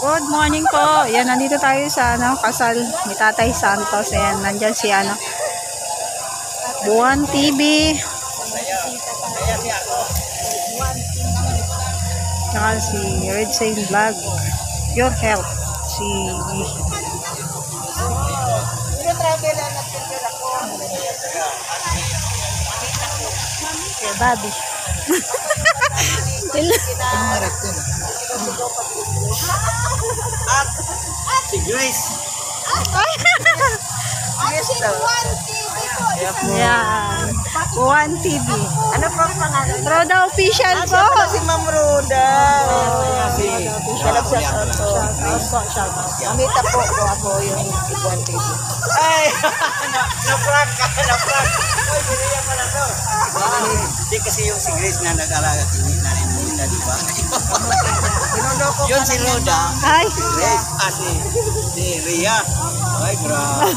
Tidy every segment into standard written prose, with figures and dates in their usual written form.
Good morning po. Yan, nandito tayo sa kasal ni Tatay Santos. Ayan, nandyan si Buwan TV. Tsaka si Red Saint Vlog. Your Health. Si Bobby. Si Grace. Yan. Buwan TV. Ano po ang pangalan? Roda Official po. Si Ma'am Roda. Mamita po ako yung Buwan TV. Ay! Na-prank ka! Na-prank! Ay, binigyan mo na to. Hindi kasi yung si Grace na nag-alaga tingin na rin nila, di ba? Yun si Roda. Ay. Si Grace. Si Rhea. Ay, grabe.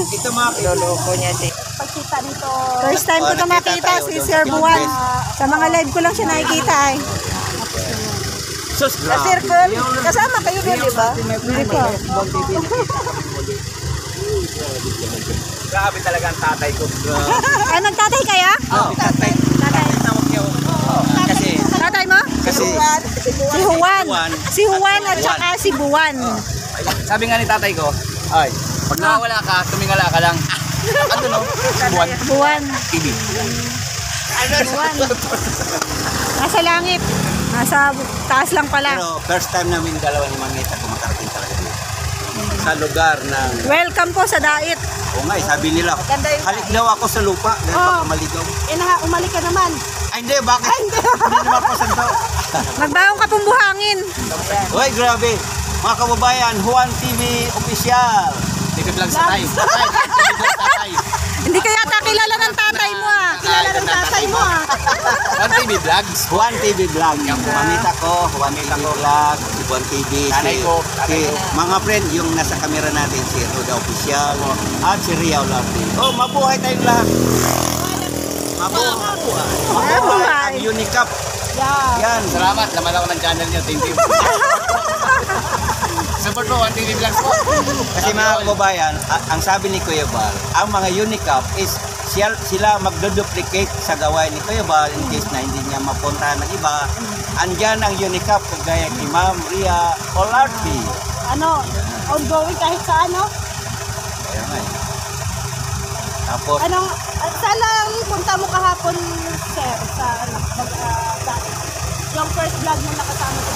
Ito mga Loloko niya si. Pagkita nito. First time ko ito makita si Sir Buwan. Sa mga live ko lang siya nakikita ay. Sus, Sa circle, kasama kayo doon, di ba? Hindi po. Grabe talaga ang tatay ko. Ay, nagtatay kaya? Oo, tatay. Tatay. Tawag niyo. Kasi, Tatay mo? kasi, Si Juan. Si Juan at saka si Buwan. sabi nga ni tatay ko, ay, pag nawawala ka, tumingala ka lang. Ano no? Buwan. Buwan. TV. Buwan. Nasa langit. Nasa taas lang pala. Pero first time namin dalawa ni Mamita kumakarating talaga dito. Sa lugar ng... Welcome po sa Dait. Oo nga, sabi nila, halik daw ako sa lupa dahil baka maligaw. Umalik ka naman. Ay hindi, bakit? Hindi naman po santo. Magbaong ka pong buhangin. Uy, grabe. Mga kababayan, Juan TV Official. TV vlog sa tayo. Tatay. Hindi ka yata kilala ng tatay mo ah. Kilala ng tatay mo ah. Juan TV Vlogs. Juan TV Vlog. Yung Mamita ko, Juan TV Vlog, si Juan TV, si mga friend, yung nasa camera natin, si Roda Official, at si Rhea Lovely. Oh, mabuhay tayong lahat. Mabuhay. Mabuhay. Ang Unicap. Yan. Salamat. Laman ako ng channel niyo. Thank you. Support mo, Juan TV Vlogs po. Kasi mga kababayan, ang sabi ni Kuya Bal, ang mga Unicap is sila magdoduplicate sa gawain ni Kuya Bal in case na hindi niya mapuntahan ng iba. Andyan ang Unicap kagaya ni Ma'am Rhea Olarty. Ongoing kahit sa Kaya nga eh. Tapos, saan lang punta mo kahapon, sir, sa yung first vlog mo nakasama ko.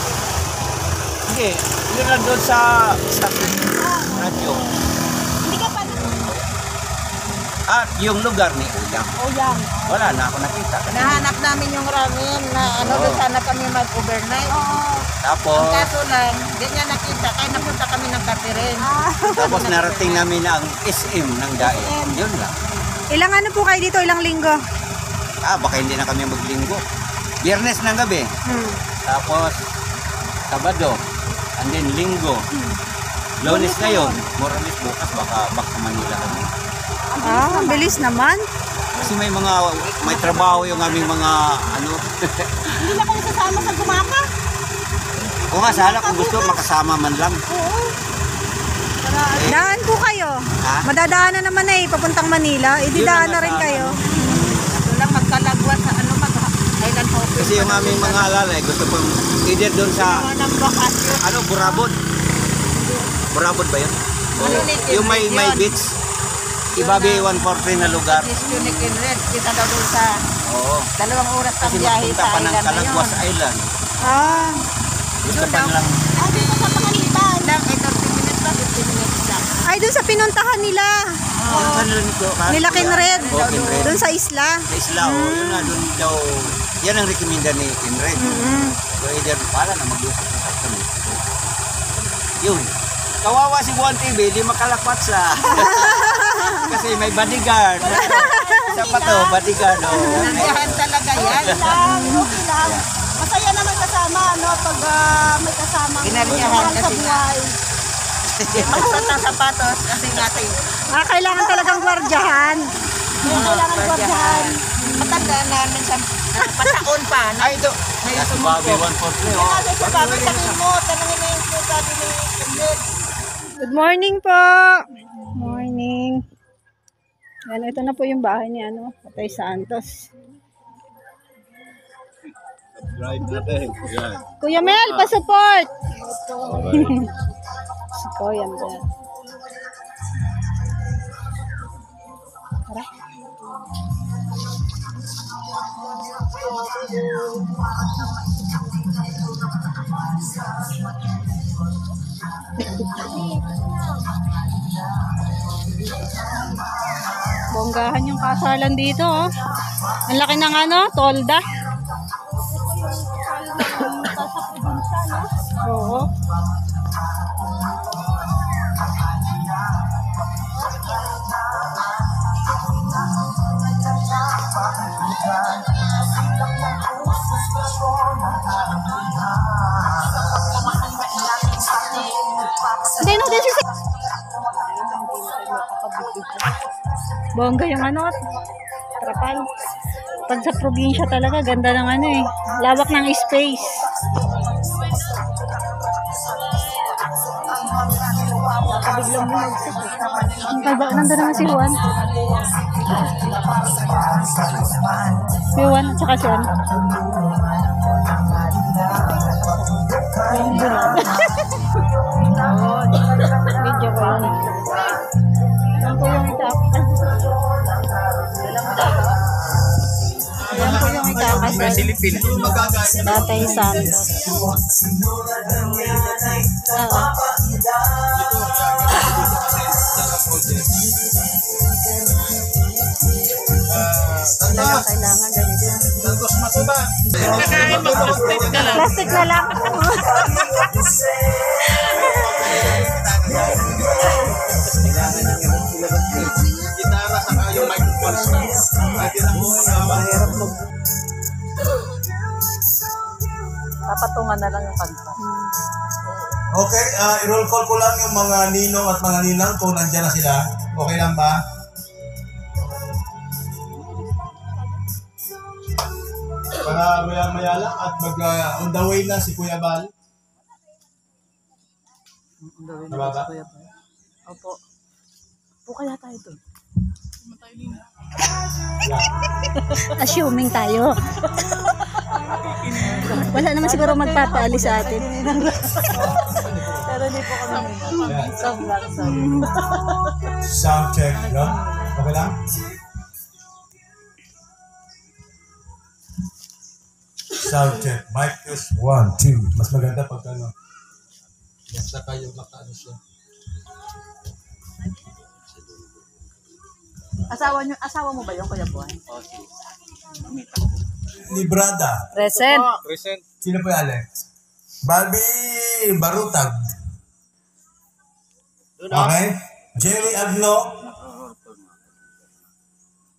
hindi, yun lang doon sa radyo. Hindi ka pa At yung lugar ni Uyang. Yang. Wala na ako nakita. Nahanap namin yung ramen na doon sana kami mag-overnight. Tapos, Ang kaso lang, hindi niya nakita. Kaya napunta kami ng Kapirin. tapos narating namin ang SM ng Daet. Yun lang. Ilang po kayo dito? Ilang linggo? Baka hindi na kami maglinggo. Biyernes ng gabi. Tapos, Sabado. And then Linggo. Lunes ngayon. Morales bukas. Baka back to Manila kami. Ang bilis naman. Kasi may trabaho yung aming mga Hindi na kayo sasama sa gumaka? O nga, sana kung gusto makasama man lang. Daan po kayo. Ha? Madadaanan naman papuntang Manila. Ididaan na rin kayo. Doon lang magkalagwa sa mag-island office. Kasi yung aming mga alalay, gusto pong either doon sa ng bakasyon. Burabot. Burabot ba yun? Yung may beach. Ibabi 143 na lugar. This unique in red. Kita daw doon sa Oo. 2 oras pang Kasi biyahe magpunta sa pa ng island na yun. Calagwas Island. Gusto pa nilang Dito sa Pangaliban. Lang, 30 minutes lang, 15 minutes lang. Ay, doon sa pinuntahan nila. Nila Kinred. Kinred. Doon sa isla. Sa isla, yun nga, doon daw, yan ang recommenda ni Kinred. So either, pala na mag-usap kami. Yun. Kawawa si Buwan TV, di makalakwat sa. Kasi may bodyguard. Isa pa to, bodyguard. Nandiyahan talaga yan. Okay lang. Masaya naman kasama, pag may kasama. Ginaryahan kasi nga. Magsuot ng sapatos kasi natin. Kailangan talagang gwardyahan. Kailangan gwardyahan. Matandaan namin sa pataon pa. Ay, ito. Nasa Bobby 143. Sabi mo, tanongin mo yung sabi ni morning po. Morning. Yan, ito na po yung bahay ni Tatay Santos. Drive natin. Yan. Kuya Mel, pa-support. Si Kuya Mel. Tara. Bonggahan yung kasalan dito, oh. Ang laki ng tolda. Oo. Hindi, no, this is bongga yung trapal. Pag sa probinsya talaga, ganda ng lawak ng space. Biglang bumagsak. Nandun naman si Juan. Si Juan at saka si Juan. Video ko yun. Yan po yung itakas. Yan po yung itakas. Tatay Santos. Kailangan ganito. Plastic na lang. Gitara sa yung microphone. Papatungan na lang yung kanta. Okay, i-roll call ko lang yung mga ninong at mga ninang kung nandiyan na sila. Okay lang ba? Para maya-maya lang at on the way na si Kuya Bal. Nababa? Opo. Opo kaya tayo doon. Assuming tayo. Wala naman siguro magpapaalis sa atin. Pero hindi po kami. Sound lang. Sound check, no? Okay lang? Sound check. Mic is 1, 2. Mas maganda pag basta kayo makaano siya. Asawa mo ba yung Kuya Buwan? Librada. Present. Present. Sino po yung Alex? Bobby Barutag. Okay? Jerry Agno.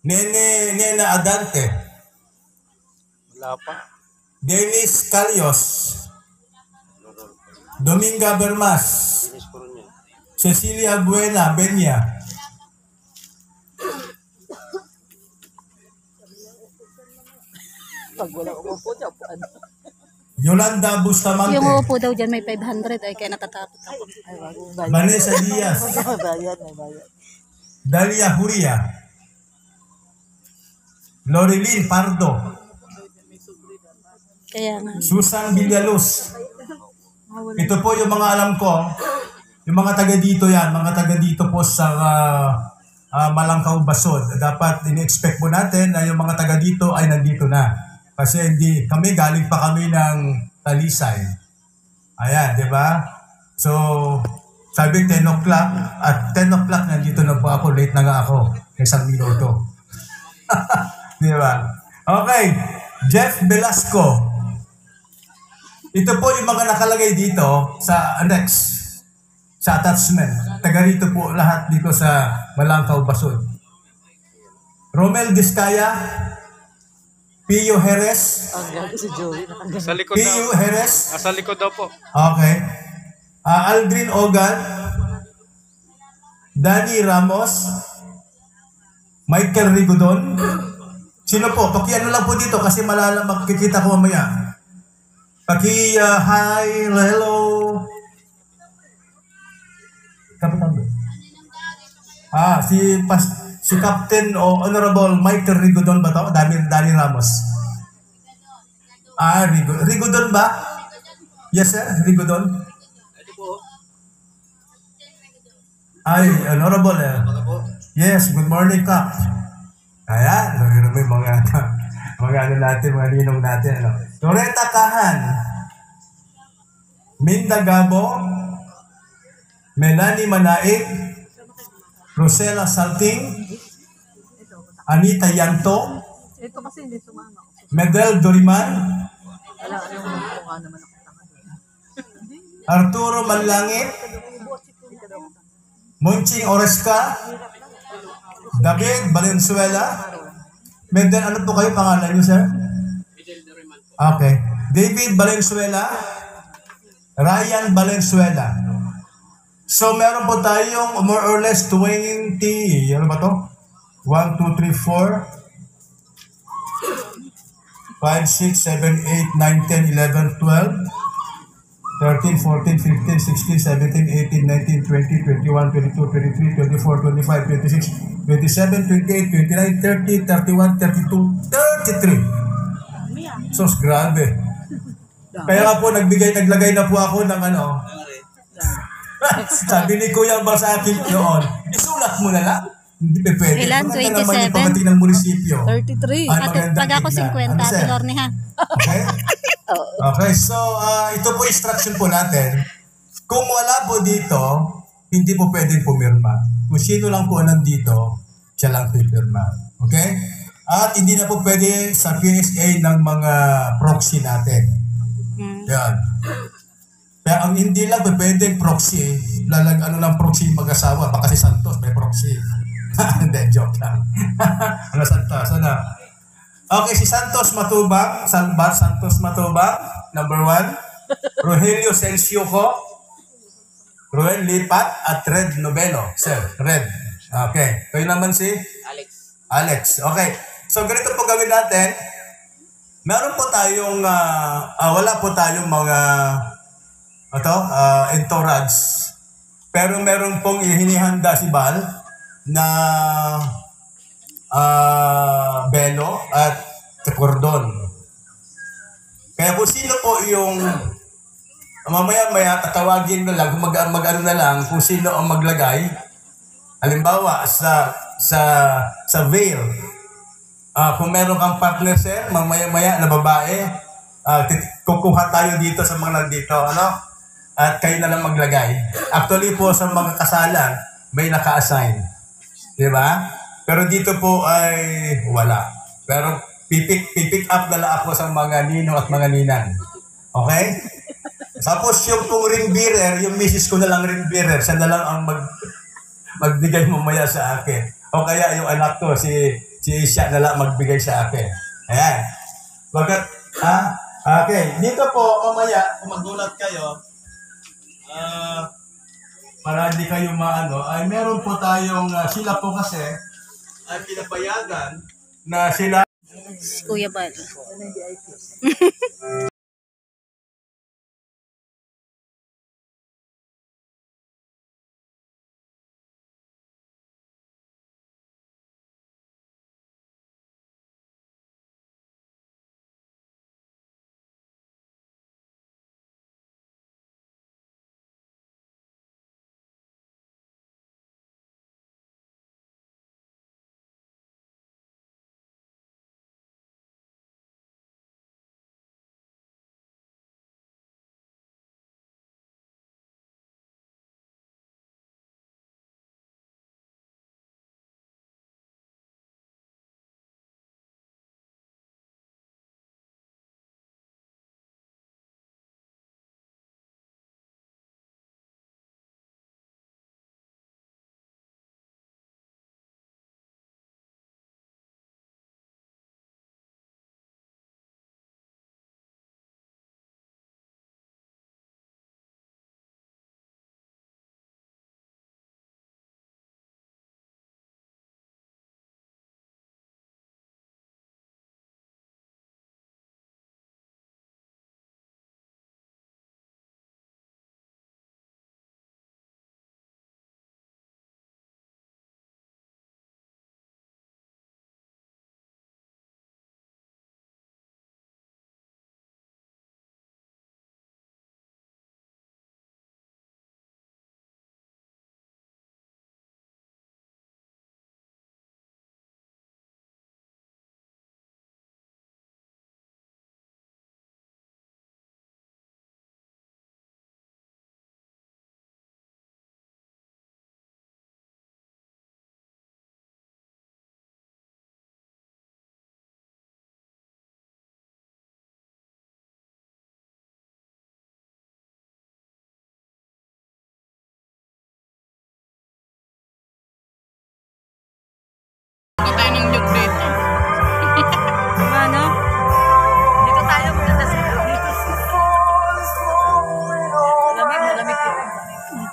Nena Adante. Wala pa. Dennis Calios. Dominga Bermas. Cecilia Buena Benya. Pag wala umupo dyan, Yolanda Bustamante. Yung upo daw dyan may 500 ay kaya natatakot ako. Vanessa Diaz. May bayad. Dalia Huria. Loreline Pardo. Kaya nga. Susan Villaluz. Ito po yung mga alam ko. Yung mga taga dito yan. Mga taga dito po sa Malangkaw Basod. Dapat in-expect po natin na yung mga taga dito ay nandito na. Kasi hindi kami, galing pa kami ng Talisay. Ayan, di ba? So, sabi 10 o'clock, at 10 o'clock nandito na po ako, late na nga ako. Isang minuto. Di ba? Okay, Jeff Velasco. Ito po yung mga nakalagay dito sa annex, sa attachment. Taga rito po lahat dito sa Malangkaw Basod. Romel Vizcaya, Pio Jerez. Ang gago si Joey. Sa likod daw. Pio Jerez. Sa likod daw po. Okay. Aldrin Ogan. Danny Ramos. Michael Rigodon. Sino po? Pakiano lang po dito kasi makikita ko mamaya. Hi, hello. Si Captain o Honorable Michael Rigodon ba to? Dani Ramos. Rigodon ba? Yes, sir. Rigodon. Ay, Honorable. Yes, good morning, Kap. Ayan, may mga ano natin, mga ninong natin. Ano. Loretta Kahan. Minda Gabo. Melanie Manaig. Rosela Salting. Anita Yanto. Ito kasi hindi sumama. Medel Doriman. Wala, yung mukha naman ako. Arturo Manlangit. Monching Oresca. David Valenzuela. Medel, ano po kayo pangalan niyo, sir? Okay. David Valenzuela. Ryan Valenzuela. So, meron po tayong more or less 20, ano ba to? 1, 2, 3, 4, 5, 6, 7, 8, 9, 10, 11, 12, 13, 14, 15, 16, 17, 18, 19, 20, 21, 22, 23, 24, 25, 26, 27, 28, 29, 30, 31, 32, 33. So, grabe. Kaya nga po, naglagay na po ako ng ano. Sabi ni Kuya Bal sa akin noon, isulat mo na lang. Hindi pa pwede. Ilan? Maganda naman yung 27? pagdating ng munisipyo. 33. Ay, At magandang pag ako tignan. 50, Ano, Ate sir? Lorne ha. Okay? Okay, so ito po instruction po natin. Kung wala po dito, hindi po pwedeng pumirma. Kung sino lang po nandito, siya lang pipirma. Okay? At hindi na po pwede sa PSA ng mga proxy natin. Yan. Kaya ang hindi lang pwedeng proxy, ano lang proxy mag-asawa, baka si Santos may proxy. Hindi, joke lang. Ano Santos? Ano? Okay, si Santos Matubang, Salvar Santos Matubang, number 1. Rogelio Sensioco, Ruel Lipat, at Red Novelo. Sir, Red. Okay. Kayo naman si? Alex. Okay. So, ganito po gawin natin. Meron po tayong, wala po tayong mga, entourage. Pero meron pong hinihanda si Bal na belo at cordon. Kaya kung sino po yung mamaya-maya tatawagin na lang, kung mag-ano na lang, kung sino ang maglagay, halimbawa sa veil, kung meron kang partner, sir, mamaya-maya na babae, kukuha tayo dito sa mga nandito, ano? At kayo na lang maglagay. Actually po sa mga kasalan, may naka-assign. Di ba? Pero dito po ay wala. Pero pipick up na lang ako sa mga ninong at mga ninang. Okay? Tapos yung pong ring bearer, yung misis ko na lang ring bearer, siya na lang ang magbigay mamaya sa akin. O kaya yung anak ko, si Isha na lang magbigay sa akin. Ayan. Okay. Dito po, mamaya, kung magulat kayo, para hindi kayo maano, ay meron po tayong, sila po kasi, ay pinapayagan na sila Kuya Bal.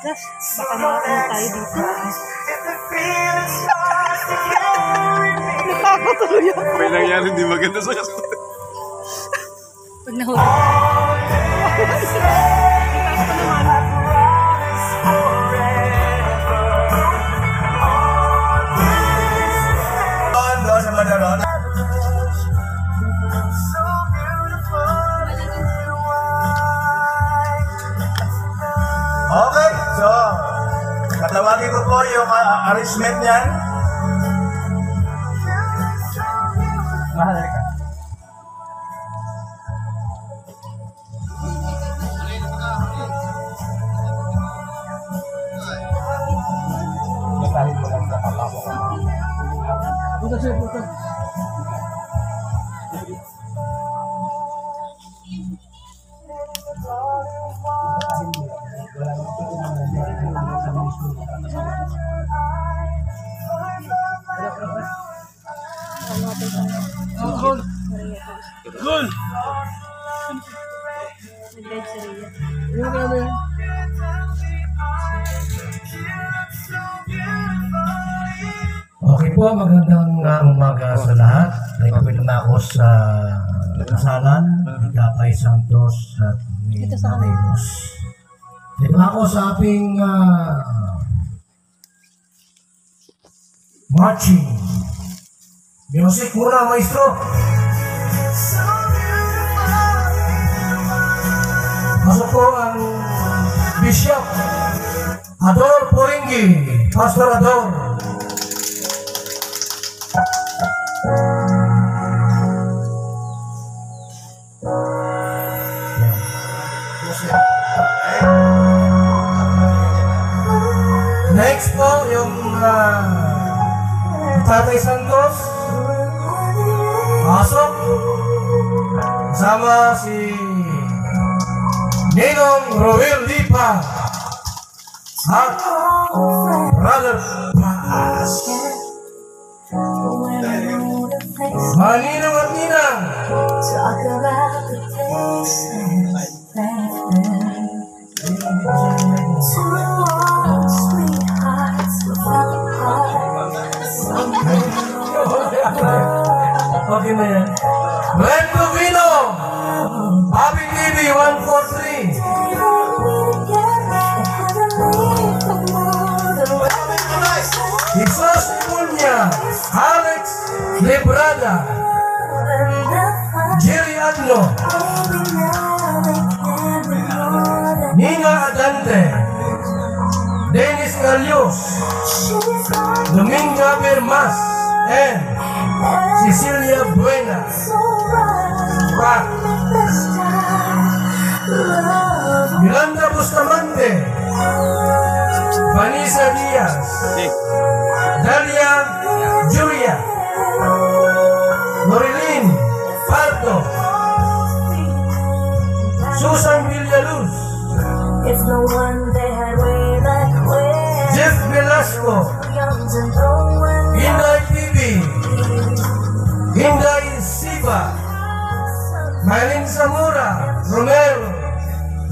Gas, baka makakano tayo dito. Nakakatuloy ako. May nangyari hindi maganda sa kasama. Pag nahuli. Doon sa Madaron. Okay, so katawagin ko po yung arrangement niyan. Mahal ka. Basahin mo lang sa kapako. Buta siya, buta. Gol! Okay po, magandang umaga sa lahat. Nagpapit na ako sa kasalan, Kapay Santos at Morelos. Dito na ako sa ating marching. Music muna, maestro. Pasok po ang Bishop Ador Poringi, Pastor Ador. Next po yung Tatay Santos. Pasok. Kasama si Ninong Roel Lipa at Brother Paas. Maninong at Ninang. Talk about the places back then. Two old sweethearts were far apart. Okay na yan. Glenn Covino, Bobby TV 143. Jesus Imunya, Alex Librada, Jerry Adno, Nina Adante, Dennis Galios, Dominga Bermas, and Cecilia Buena. Pat, Miranda Bustamante, Vanessa Diaz, Dalia Julia, Norilyn Pardo, Susan Villaluz, If no one they had way back when, Jeff Velasco, young to know when Inday TV, Inday Siva, Maylin Zamora, Romero,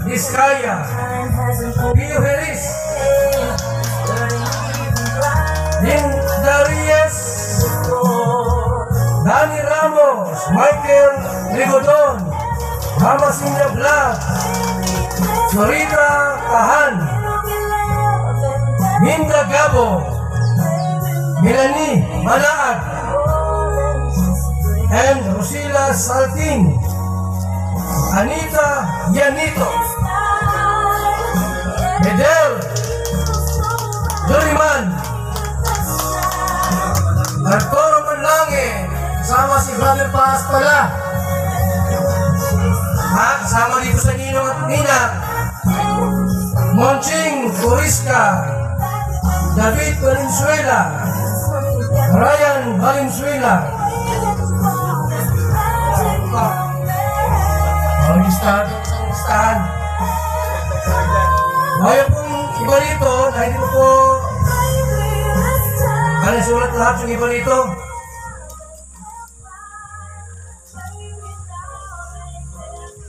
Vizcaya, time hasn't been Pio Heris, even bright Din Darius, before. Dani Ramos, Michael Rigodon, Mama Sinja Vlog, Florida Kahan, Minda Gabo, Melanie Malaad, and Rosila Saltin, Anita Yanito, Medel Duriman, Arturo Manlange, kasama si Brother Paas pala. Kasama dito sa Ninong at Nina, Monching Coriska, David Valenzuela, Ryan Valenzuela. Listahan. Ngayon pong iba rito, na hindi mo po sulat lahat yung iba rito.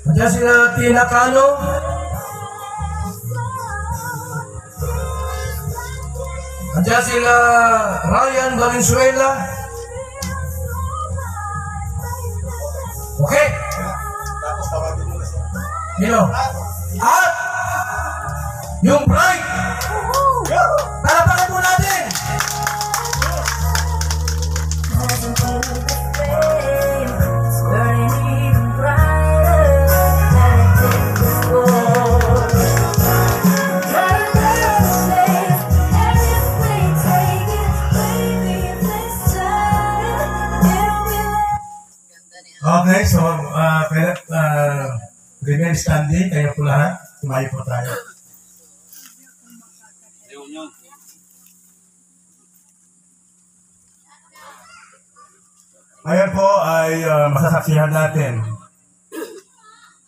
Nandiyan sila Tina Cano, Andiyan sila Ryan Valenzuela. Okay. Sino? At yung bride. Palapakan mo natin. Okay, so remain standing, kayo po lahat. Tumayo po tayo. Ngayon po ay masasaksihan natin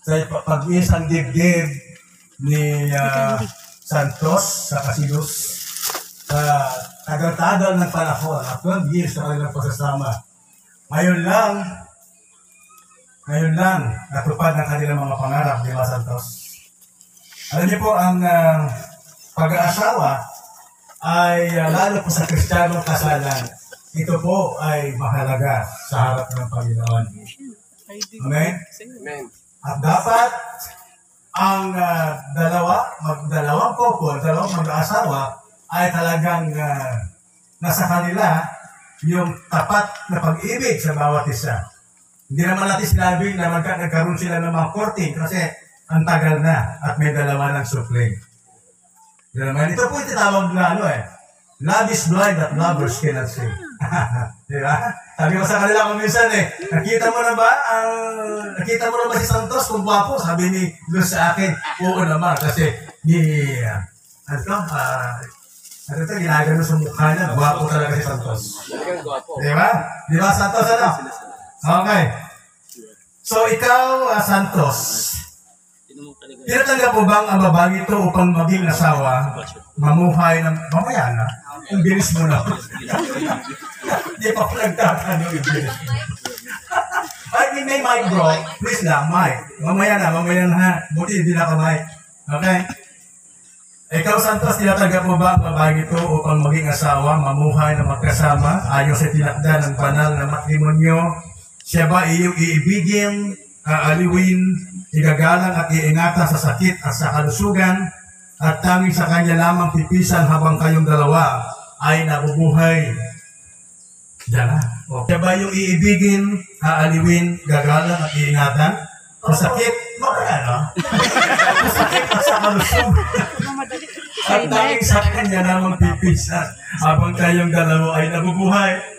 sa pag-iisang dibdib ni Santos sa Casinos sa tagal-tagal ng panahon, 12 years na kanilang pagsasama. Ngayon lang, natupad ng kanilang mga pangarap, di ba, Santos? Alam niyo po, ang pag-aasawa ay lalo po sa Kristiyanong kasalan. Ito po ay mahalaga sa harap ng Panginoon. Amen? At dapat ang dalawang couple, dalawang mag-aasawa ay talagang nasa kanila yung tapat na pag-ibig sa bawat isa. Hindi naman natin sinabi na nagkaroon sila ng mga courting kasi ang tagal na at may dalawa ng supling. Ito po itinawag na love is blind that lovers cannot see. Di ba? Sabi ko sa kanila kung minsan nakita mo na ba si Santos kung gwapo? Sabi ni Luz sa akin, oo naman kasi ginagano sa mukha niya, gwapo talaga si Santos. Di ba? Di ba, Santos, ano? Okay. So, ikaw, Santos, tinatanggap mo bang ang babae ito upang maging asawa, mamuhay ng mamaya na? Ang bilis mo na. Hindi pa ko nagtatanong yung bilis mo. Ay, may mic, bro. Please lang, mic. Mamaya na ha. Buti hindi na ka mic. Okay? Ikaw, Santos, tinatanggap mo ba ang babae ito upang maging asawa, mamuhay na magkasama, ayon sa tinakda ng banal na matrimonyo? Siya ba iyong iibigin, aaliwin, igagalang at iingatan sa sakit at sa kalusugan, at tanging sa kanya lamang pipisan habang kayong dalawa ay nabubuhay? Diyan na. Siya ba iyong iibigin, aaliwin, gagalang at iingatan sa sakit? Sa sakit at sa kalusugan. At tanging sa kanya lamang pipisan habang kayong dalawa ay nabubuhay?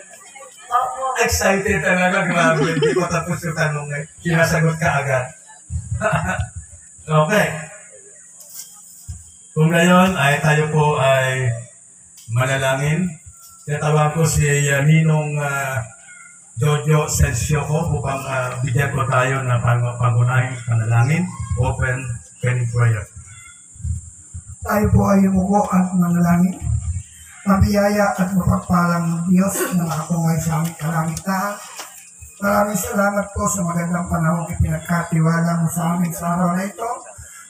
Excited talaga, grabe. Hindi ko tapos yung tanong kinasagot ka agad. Okay. Kung ngayon ay tayo po ay manalangin, tinatawag ko si Ninong Jojo Sensioko upang bigyan ko tayo ng pangunahing panalangin, open prayer. Tayo po ay umuko at manalangin. Mabiyaya at mapagpalang Diyos na ako ngayon sa aming kalangitan. Maraming salamat po sa magandang panahon ipinagkatiwala mo sa amin sa araw na ito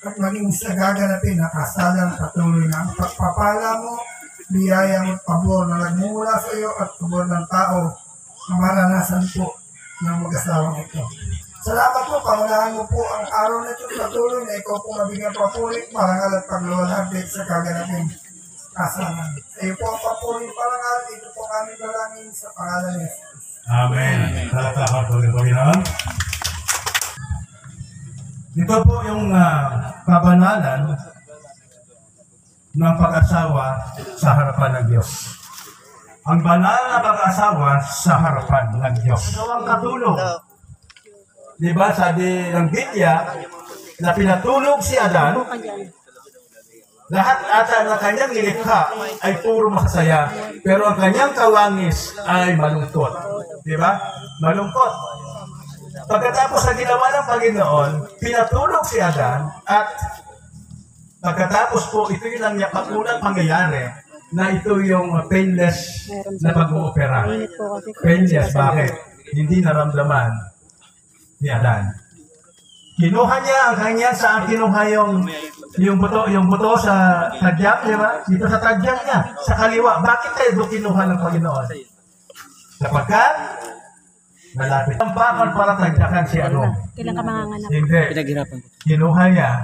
at maging sa gaganapin na kasalang patuloy na ang pagpapala mo, biyaya mo at pabor na nagmumula sa iyo at pabor ng tao na maranasan po ng mag-asawang ito. Salamat po, pangunahan mo po ang araw na ito patuloy na ikaw po mabigyan papulit, marangal at pagluwalhagit sa gaganapin kasalan. Sa iyo po ang papulit parangal, ito po kami dalangin sa pangalan ni Jesus. Amen. Talaga po rin, Panginoon. Ito po yung kabanalan ng pag-asawa sa harapan ng Diyos. Ang banal na pag-asawa sa harapan ng Diyos. Ito ang katulong. Diba sabi ng Biblia na pinatulog si Adan, lahat ata na kanyang nilikha ay puro makasaya, pero ang kanyang kawangis ay malungkot. Diba? Malungkot. Pagkatapos sa ginawa ng Panginoon, pinatulog si Adan at pagkatapos po, ito yung unang pangyayari na ito yung painless na pag-oopera. Painless, bakit? Hindi naramdaman ni Adan. Kinuha niya ang kanya, saan kinuha yung buto sa tadyang, di ba? Dito sa tadyang niya, sa kaliwa. Bakit tayo doon kinuha ng Panginoon? Sapagkat malapit ang bakal para tagyakan si ano. Kailan ka manganganak? Hindi. Pinaghirapan ko. Kinuha niya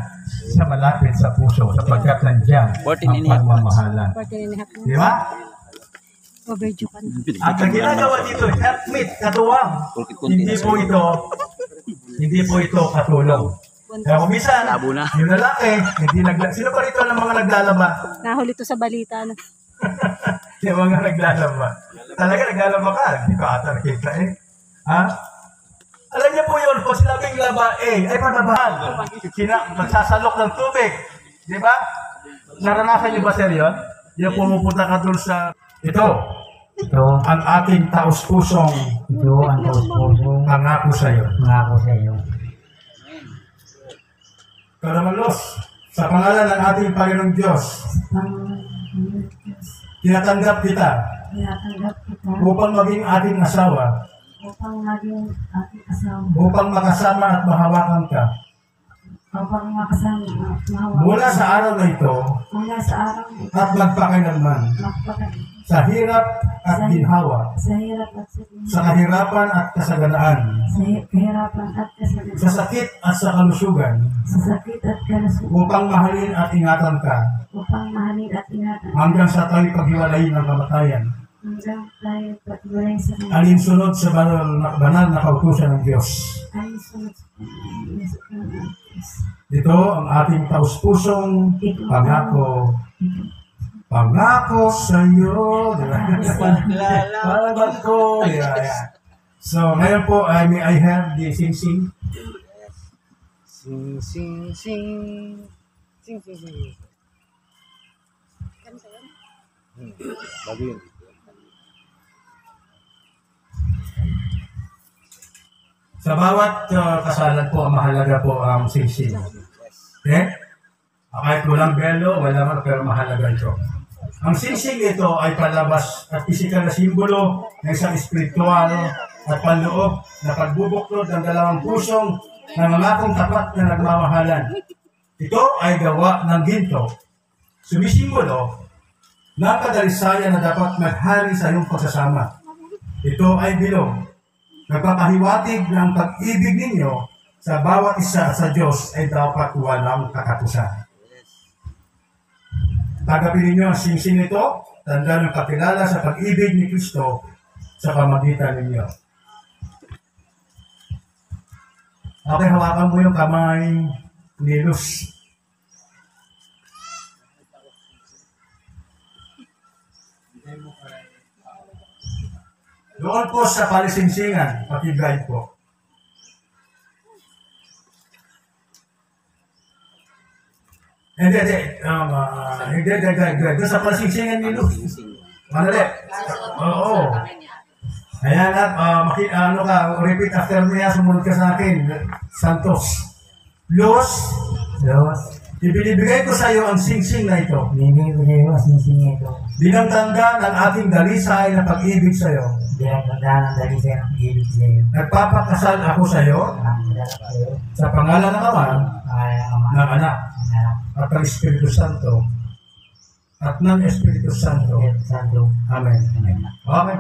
sa malapit sa puso sapagkat nandiyan ang pagmamahalan. 14.5 Di ba? overdue ka na. At ang ginagawa dito, helpmeet, katuwang. Hindi po ito katulong. Kaya kung minsan, yung lalaki, sino pa rito ng mga naglalaba? Nahuli to sa balita na. Yung mga naglalaba. Talaga naglalaba ka, hindi ka ata nakita eh. Ha? Alam niyo po yun, kung sinabing laba ay panabahan. Magsasalok ng tubig. Di ba? Naranasan niyo ba sir yun? Yung pumupunta ka dun sa... Ito ang ating taus-pusong pangako sa iyo. Karamalos, sa pangalan ng ating Panginoong Diyos, tinatanggap kita upang maging ating asawa, upang makasama at mahawakan ka. Mula sa araw na ito at magpakailanman, sa hirap at ginhawa, sa kahirapan at kasaganaan, sa sakit at sa kalusugan, upang mahalin at ingatan ka, hanggang sa tayo paghiwalayin ng kamatayan, alinsunod sa banal na kautusan ng Diyos. Ito ang ating taus-pusong pangako. Pangako sa iyo. Pangako. So, ngayon po, may I have the sing-sing. Sing, sing, sing. Sing, sing, sing. Bago yun. Sa bawat kasalan po, mahalaga po ang sing-sing. Okay? Kahit walang belo, wala man, pero mahalaga ito. Ang sing-sing ito ay palabas at pisikal na simbolo ng isang espiritual at panloob na pagbubuklod ng dalawang pusong nangangakong tapat na nagmamahalan. Ito ay gawa ng ginto. Sumisimbolo ng kadalisayan na dapat maghari sa iyong pagsasama. Ito ay bilog. Nagpapahiwatig ng pag-ibig ninyo sa bawat isa sa Diyos ay dapat walang katapusan. Tagapin ninyo ang sing-sing ito, tanda ng kakilala sa pag-ibig ni Kristo sa pamagitan ninyo. Okay, hawakan mo yung kamay ni Luz. Doon po sa palisingsingan, paki-guide po. Hindi. Doon sa palisingsingan ni Luz. Manali. Oo. Ayan at, repeat after me, sumunod ka sa akin. Santos. Luz. Ibinibigay ko sa iyo ang sing-sing na ito. Bilang tanda ng ating dalisay na pag-ibig sa iyo. Nagpapakasal ako sa iyo sa pangalan ng Ama, ng Anak, at ng Espiritu Santo, at ng Espiritu Santo. Amen. Okay.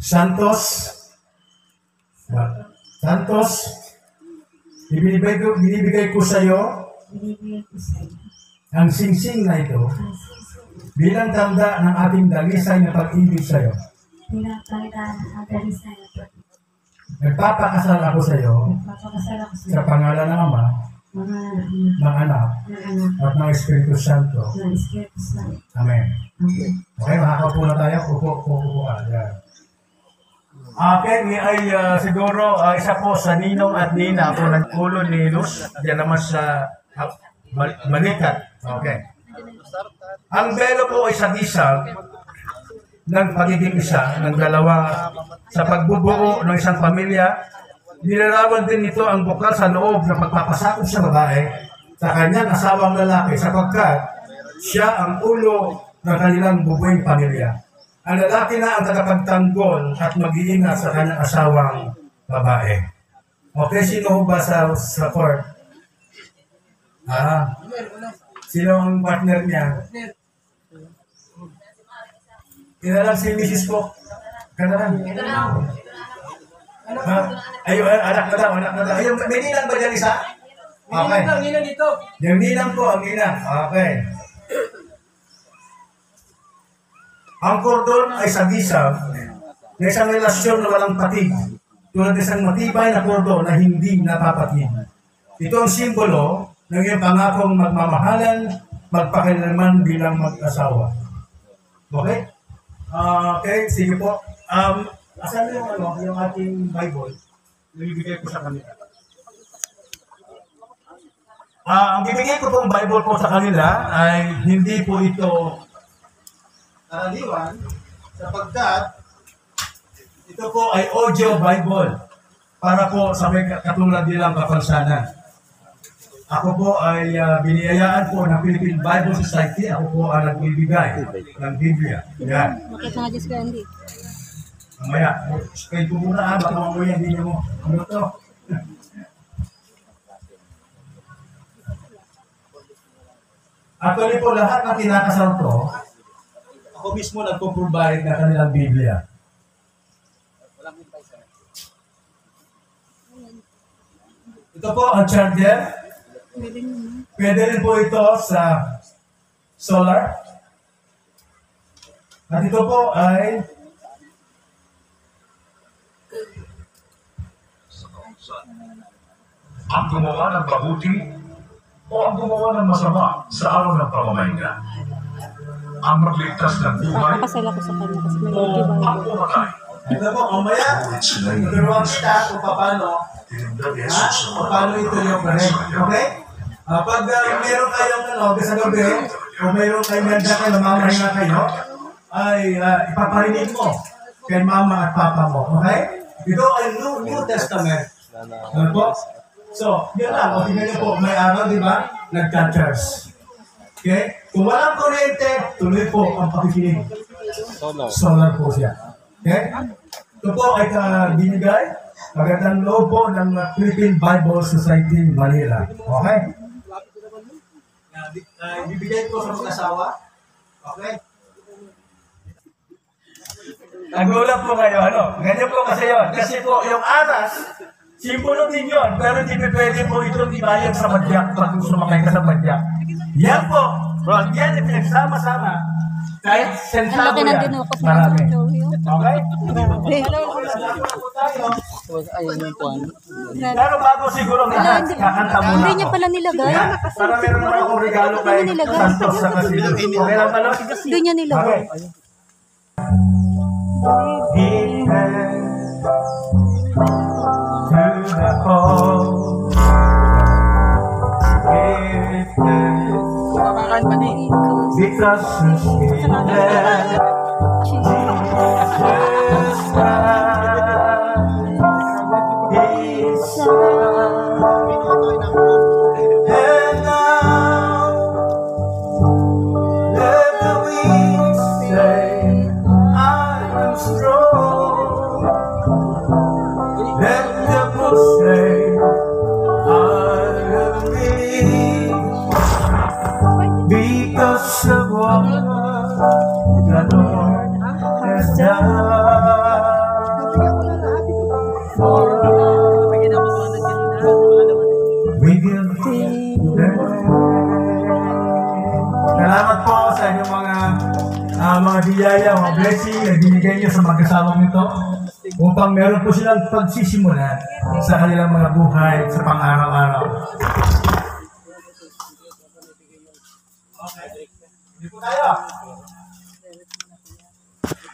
Santos, binibigay ko sa iyo ang sing-sing na ito bilang tanda ng ating dalisay na pag-ibig sa iyo. Nagpapakasal ako sa iyo sa pangalan ng Ama, ng Anak, at ng Espiritu Santo. Amen. Okay, makakaupo na tayo. Upo. Akin ay siguro isa po sa ninong at nina po ng ulo ni Luz. Diyan naman sa Balikat. Okay. Ang belo po ay sagisag ng pagiging isa, ng dalawa sa pagbubuo ng isang pamilya. Nilarawan din ito ang bukal sa loob ng pagpapasakop sa babae sa kanyang asawang lalaki sapagkat siya ang ulo ng kanilang bubuing pamilya. Ang lalaki na ang tagapagtanggol at mag-iingat sa kanyang asawang babae. Okay, sino ba sa court? Sino ang partner niya? Kinalang si Mrs. Cook. Kanalang. Ayun, anak na daw. Ayun, may ninang ba dyan isa? Okay. Ninang dito. Yung ninang po, ang ninang. Okay. Ang kordon ay sagisag na isang relasyon na walang patig. Tulad isang matibay na kordon na hindi napapatid. Ito ang simbolo ng iyong pangakong magmamahalan, magpakailanman bilang mag-asawa. Okay? Okay, sige po. Asan yung ating Bible? Ibigay ko sa kanila. Ang bibigay ko pong Bible po sa kanila ay hindi po ito karaniwan sapagkat ito po ay audio Bible para po sa may katulad nilang kapansanan. Ako po ay biniyayaan po ng Philippine Bible Society. Ako po ang nagbibigay ng Biblia. Yan. Bakit nga Diyos ka hindi? Mamaya, explain ko muna baka mamaya hindi niyo mo. Ano to? Actually po, lahat ng kinakasal to, ako mismo nagpo-provide na kanilang Biblia. Ito po ang charger. Pwede rin po ito sa solar. At ito po ay Ang gumawa ng mabuti o ang gumawa ng masama sa araw ng pamamahinga. Ang magligtas ng buhay Papasal ako sa kanya kasi may o ang pumatay. ito po, mamaya, turuan kita kung paano ito yung correct. Okay? Pag meron kayong sa gabi, kung meron kayong nandiyan kayo, namamahinga kayo, ay ipaparinig mo kay mama at papa mo. Okay? Ito ay New Testament. Ano po? So, yun lang. O, tingnan niyo po, may araw, di ba? Nagka-charge. Okay? Kung walang kuryente, tuloy po ang pakikinig. Solar po siya. Okay? Ito po ay binigay. Magandang loob po ng Philippine Bible Society Manila. Okay? Bibigay ko sa mag-asawa. Okay? Nagulat po kayo, ano? Ganyan po kasi yun. Kasi po, yung aras, simbolo din yun. Pero hindi pwede po ito ibayad sa madyak pag sumakay ka sa madyak. Yan po. Pag yan, pinagsama-sama. Kahit sensado yan. Marami. Okay? Pero bago siguro lahat, kakanta muna Hindi ako. niya pala nilagay. Para meron naman akong regalo kay Santos sa kasi. Okay lang pala? Doon niya nilagay. Okay. Give thanks to the whole. Give thanks because He's there. Jesus Christ, His Son. And now, let the weak say, I am strong. Let the poor say, I am weak. Because of what the Lord has done for us. We give thanks. Salamat po sa inyong mga biyaya, mga blessing na binigay niyo sa mag-asawang ito upang meron po silang pagsisimula sa kanilang mga buhay sa pang-araw-araw. Okay. Hindi po tayo.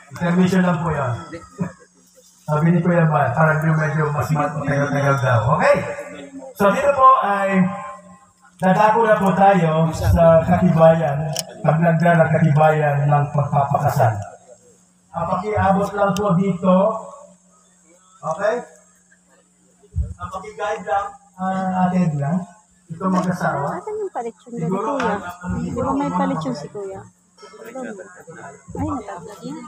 Intermission lang po yan. Sabi ni Kuya Mal, parang medyo mas matagal-tagal daw. Okay. So dito po ay dadako na po tayo sa katibayan, paglagda ng katibayan ng pagpapakasal. Pakiabot lang po dito. Okay? Paki-guide lang, atin lang. Ito mag-asawa. Asan yung palitsyon doon, Kuya? Di ba may palitsyon si Kuya? Ay, nataglag yan.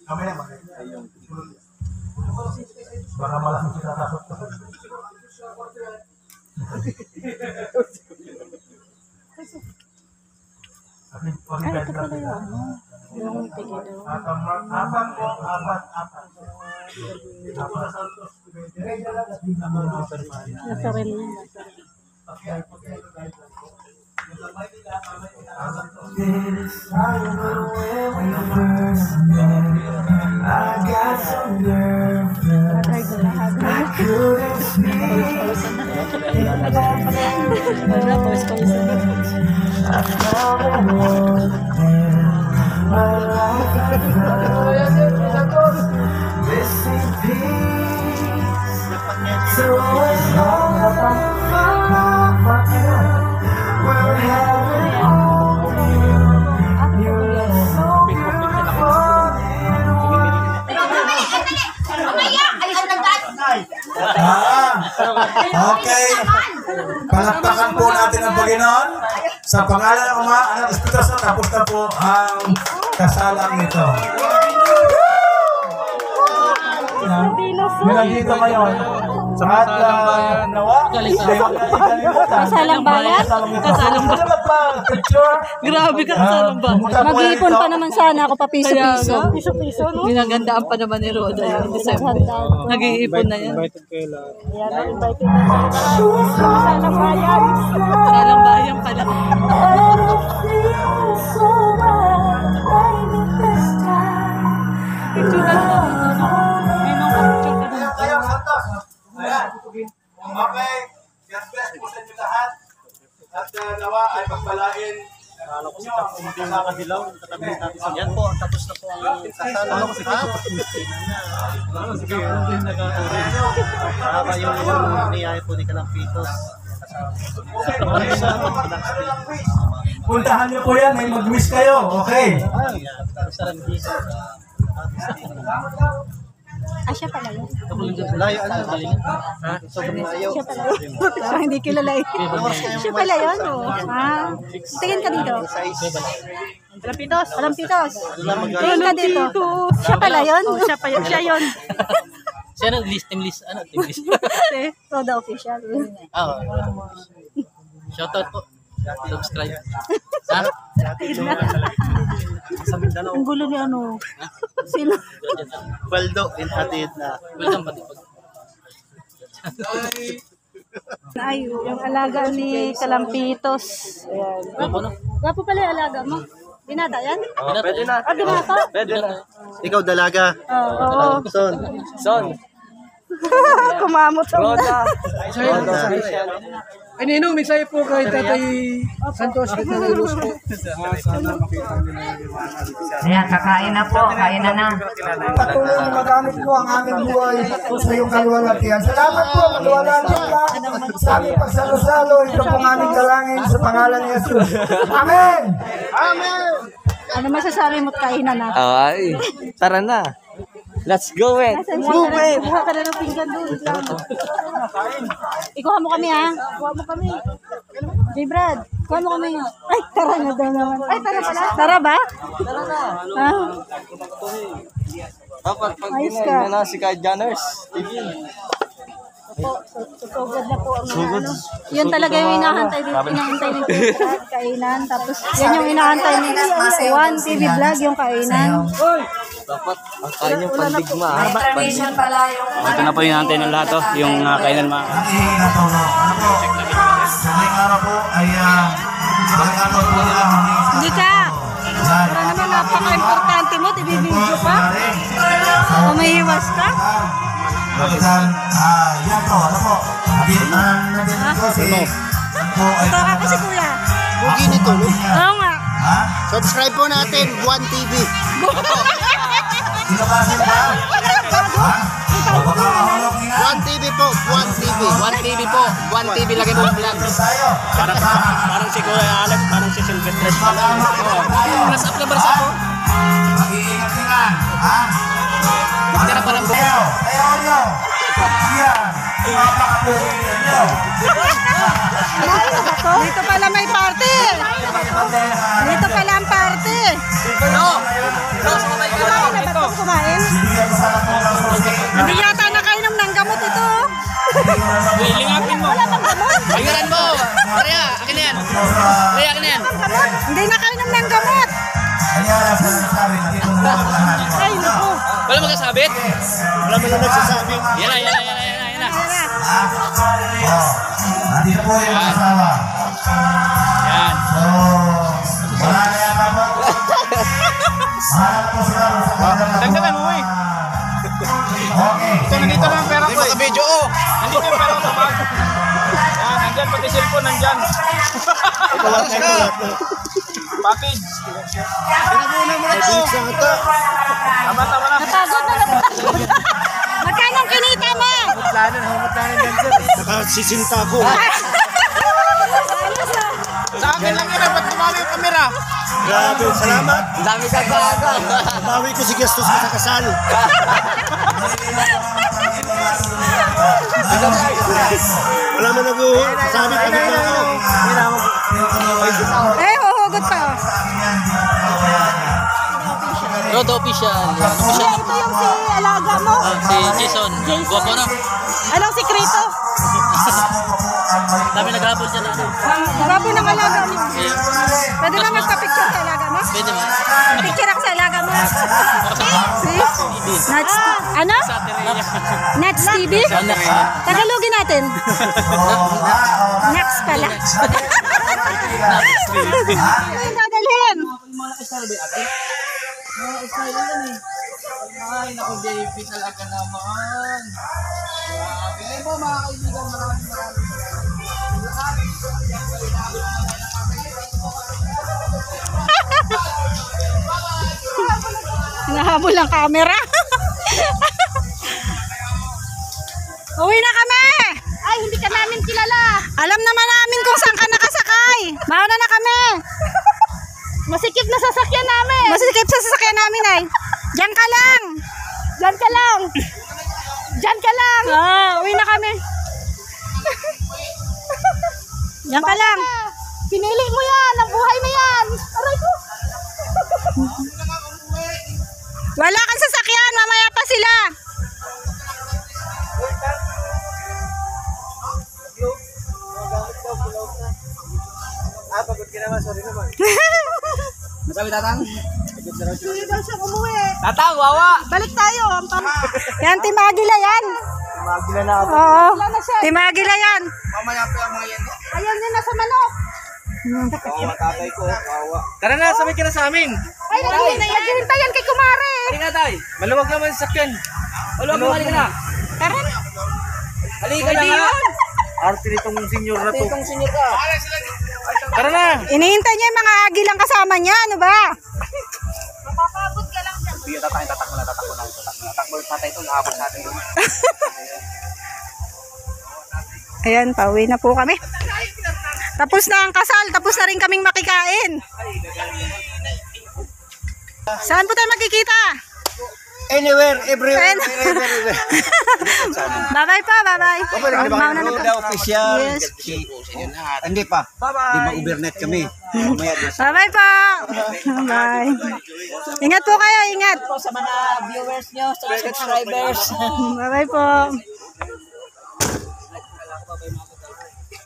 Kamaya ba? Baka malaking sinatakot ka. Ay, ito pala yung ano. Yung tigil. Apat po, apat. Nasa rin yun. Try ko lahat. Wala, pawis-pawisan na. Okay. Palakpakan po natin ang Panginoon. Sa pangalan ng Ama, Anak, Espiritu Santo, tapos na po ang kasalang ito. Yan dito ngayon. At nawa, Kasalang bayan? Kasalang bayan. Grabe ka kasalang bayan. Mag-iipon pa naman sana ako pa piso-piso. Piso-piso, no? Ginagandaan pa naman ni Roda yung December. Nag-iipon na yan. Ayan, invited na sa Kasalang bayan. Kasalang bayan pala. Picture na ito. May mga picture ka dito. Ayan, Santos. Ayan. Okay. God bless po sa inyo lahat. At nawa ay pagpalain. Yan po, tapos na po ang kasama. Yung niyaya po ni Kalampitos. Puntahan niyo po yan. May mag-wish kayo. Okay. Ah, siya pala yun. Layo, ano? Sobrang layo. Siya pala yun. Parang hindi kilala eh. Siya pala yun, oh. Ah, tingin ka dito. Alampitos. Alampitos. Tingin ka dito. Siya pala yun. Siya pa yun. Siya yun. Siya na team list. Ano, team list? Roda official. Ah, shoutout po. Subscribe. Ha? Ang gulo ni ano. Sino? Baldo, inhatid na. Welcome pati pag. Ay, yung alaga ni Kalampitos. Ayan. Gwapo no? Gwapo pala yung alaga mo. Binata yan? Pwede na. Ah, binata? Pwede na. Ikaw dalaga. Oo. Son. Kumamot sa mga. Ay, Ninong, may sayo po kay Tatay Santos at Nanay Luz po. Sana makita nila yung liwanag. Ayan, kakain na po, kain na na. Patuloy na magamit mo ang aming buhay sa iyong kaluwalhatian. Salamat po, kaluwalhatian ka sa aming pagsalo-salo. Ito pong aming dalangin sa pangalan ni Jesus. Amen! Amen! Ano masasabi mo't kainan na? Ay, tara na. Let's go it. Move it! Buha ka na ng pinggan doon. Ikuha mo kami ha. Kuha mo kami. J. Brad, kuha mo kami. Ay, tara na daw naman. Ay, tara pala. Tara ba? Tara na. Ha? Dapat pag Ayos ka. na si Kai Janners. Sugod na po ang mga ano. Yun talaga yung hinahantay dito. Hinahantay ni Brad, kainan. Tapos yan yung hinahantay ni Juan TV Vlog, yung kainan. Dapat ang kain yung pandigma. Tradition pala yung... Ito na po yung antay ng lahat. Yung kainan mga. Ang iingat po. Ano po? Sa ngayong araw po ay magkano po nila Hindi ka. Para naman napaka-importante mo, ibibidyo pa. Umiiwas ka. Yan po, ano po? Nandito po si... Ito ka kasi kuya. Bugi nito, no? Oo nga. Ha? Subscribe po natin, Juan TV. Sinabasin ka? Ha? O baka mahulog nila? Juan TV po, Juan TV. Juan TV po. Juan TV lagay mo vlog. Tayo. Parang si Kuya Alex, parang si Sylvester. Plus up na barsa po. Mag-iingat nila. Ha? Tara pa lang po. Tayo nyo. Yan. Dito pala may party. Dito pala ang party. Kumain? Hindi yata nakainom ng gamot ito. Lingapin mo. Wala pang gamot. Ayuran mo. Rhea, akin na yan. Rhea, akin na yan. Hindi nakainom ng gamot. Ay, naku. Wala magkasabit? Wala mo na nagsasabi. Yan na, yan na, yan na, yan na. Nandito po yung asawa. Yan. Wala na yan ako. Mahalap po sila. Dagdagan mo eh. Okay. Nandito na ang pera ko eh. Video oh. Nandito yung pera ko sa bag. Yan, nandyan. Pati cellphone nandyan. Package. Pinabuna mo na ito. Tama na. Napagod na napagod. Magkano ang kinita mo? Humutlanan dyan sir. Nakasisinta ko. Sa akin lang yun. Ba't tumawi yung kamera? Grabe, salamat. Dami ka baga. Tumawi ko si Gastos ko sa kasal. Wala man nag-sabi kami na ako. Huhugot pa. Road official. Ito yung si alaga mo. Si Jason. Guwapo na. Anong sikreto? Dami nag-habol dyan. Gabo ng alaga mo. Pwede ba magpa-picture sa alaga mo? Pwede mo. Picture ako sa alaga mo. Nuts, ano? Nuts TV? Tagalogin natin. Nuts pala. Ano yung dadalhin? Ay, naku, baby, talaga naman. Bilay mo, mga kaibigan, maraming. Hinahabol ang camera. Uwi na kami. Ay, hindi ka namin kilala. Alam naman namin kung saan ka nakasakay. Mauna na kami. Masikip na sasakyan namin. Masikip sa sasakyan namin ay. Diyan ka lang. Diyan ka lang. Diyan ka lang. Uwi na kami. Diyan ka lang. Pinili mo yan. Ang buhay na yan. Aray ko. Wala kang sasakyan. Mamaya pa sila. Pagod ka naman, sorry naman. Masabi, Tatang? Hindi daw siya umuwi. Tatang, wawa! Balik tayo. Yan, Timagila yan. Magila na ako. Oo. Timagila yan. Mamaya pa yung mga yan. Ayan din nasa manok. Wawa, tatay ko. Wawa. Tara na, sabay ka na sa amin. Ay, naghihintay yan kay Kumare. Halika, tay. Maluwag naman sa sakyan. Maluwag naman, halika na. Tara. Halika na nga. Arte nitong senior na to. Arte nitong senior ka. Tara na. Inihintay niya yung mga agilang kasama niya. Ano ba? Mapapagod ka lang dyan. Sige, tatay, tatakbo na. Tatakbo yung tatay ito, nahabol sa atin. Ayan, pauwi na po kami. Tapos na ang kasal. Tapos na rin kaming makikain. Saan po tayo magkikita? Anywhere, everywhere. Bye-bye pa, bye-bye. Mauna na Roda po. official. Yes. Hindi pa. Di ma-overnight kami. Mamaya din. Bye-bye pa. Bye. Ingat po kayo, ingat. Sa mga viewers nyo, sa subscribers. Bye-bye po.